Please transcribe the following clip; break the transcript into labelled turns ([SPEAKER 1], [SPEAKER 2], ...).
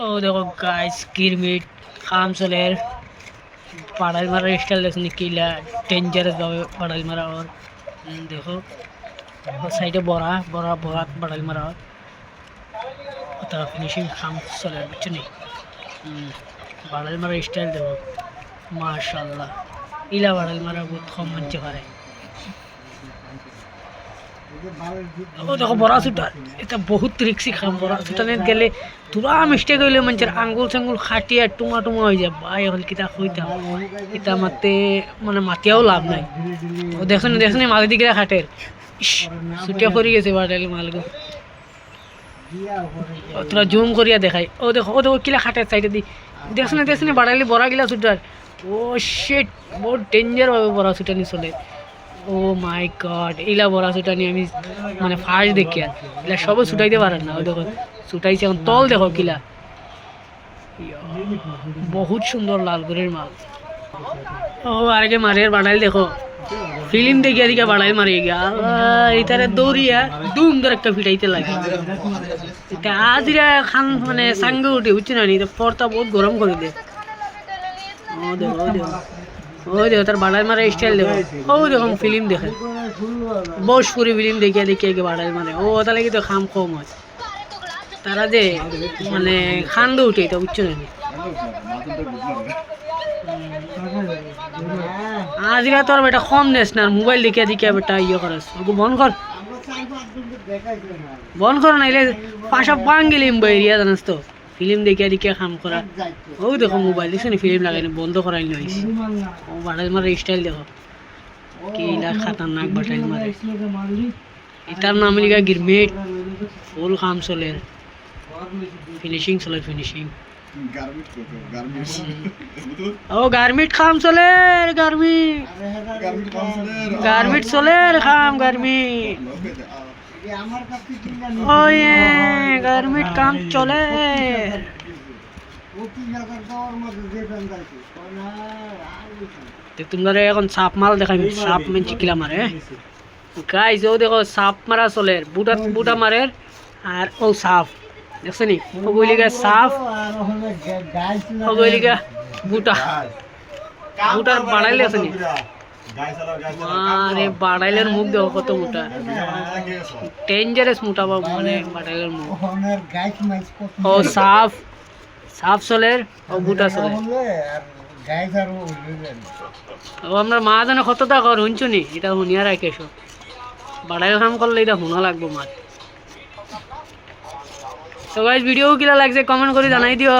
[SPEAKER 1] ও দেখো গাইস কিরমিট খাম চলের পাড়াই মারার স্টাইল দেখুন কিলা ডেঞ্জারাস ভাবে পাড়াই মারা ওর দেখো সাইডে বড়া বড়া বড়া পাড়াই মারা ওর তারা ফিনিশিং খাম চলে বুঝছো নি পাড়াই মারার স্টাইল দেখো মাশাআল্লাহ ইলা পাড়াই মারা বহুত কম মানতে পারে। ও দেখো বড়া সুটা এটা বহুত রিক্সি খাম বড়া সুটানে গেলে তুরা মিস্টেক হইলে মানুষের আঙ্গুল চাঙ্গুল খাটিয়া টুমা টুমা হয়ে যায় ভাই হল কিতা হইতাম এটা মাতে মানে মাতিয়াও লাভ নাই। ও দেখছেন দেখছেন মাঝে দিকে খাটের ছুটিয়া পড়ে গেছে বাটাইল মালগো তোরা জুম করিয়া দেখাই ও দেখো কিলা খাটের সাইডে দি দেখছেন বাড়াইলে বড়া গিলা ছুটার ও শিট বহুত ডেঞ্জার ভাবে বড়া ছুটানি চলে। ও মাই গড এইলা বড়া ছুটানি আমি মানে ফার্স্ট দেখি আর এলা সবও ছুটাইতে পারেন না। ও দেখো ছুটাইছে এখন তল দেখো কিলা বহুত সুন্দর লাল গরের মাল। ও আরেকে মারের বাড়াইল দেখো ফিল্ম দেখিয়া দিকে বাড়াইল মারি গিয়া এইটারে দৌড়িয়া দুম ধরে একটা ফিটাইতে লাগে এটা আজিরা খান মানে সাঙ্গে উঠে বুঝছি না নি পরটা বহুত গরম করে দে। ও দেখো তার বাড়াই মারা স্টাইল দেখো ও দেখো ফিল্ম দেখে ভোজপুরি ফিল্ম দেখিয়া বাড়াই মারে ও তাহলে কি তো খাম কম হয় তারা যে মানে খান্দ উঠে এটা বুঝছো না আজিরা তো আর বেটা কম নেস না মোবাইল দেখিয়া বেটা ইয়ে করাস বন কর নাইলে পাশা পাং গেলিম বাইরিয়া জানাস তো ফিল্ম দেখিয়া খাম করা ও দেখো মোবাইল দেখছো নি ফিল্ম লাগাইনি বন্ধ করাই হয়েছে ও বাটাইল মারে স্টাইল দেখো কিলা খাতারনাক বাটাইল মারে এটার নাম লিখা গিরমিট ফুল খাম চলে ফিনিশিং চলে ফিনিশিং ও গার্মিট খাম চলে গার্মিট চলে খাম গার্মিট ও গার্মিট কাম চলে তোমরা এখন সাপ মাল দেখাই সাপ মেন চিকিলা মারে গাইস ও দেখো সাপ মারা চলে বুটা মারে আর ও সাপ দেখছো নি ওগুলিগা সাপ ওগুলিগা বুটার বাড়াইলে আছে নি আরে বাড়াইলের মুখ দেখো কত মোটা ডেঞ্জারাস মোটা মানে বাড়াইলের মুখ ও সাপ চলের ও বুটা চলে ও আমরা মা জানে কতটা কর শুনছো নি এটা শুনিয়া রাখে সব বাড়াইল কাম করলে এটা শোনা লাগবো মার। তো গাইস ভিডিও কিলা লাগছে কমেন্ট করে জানাই দিও।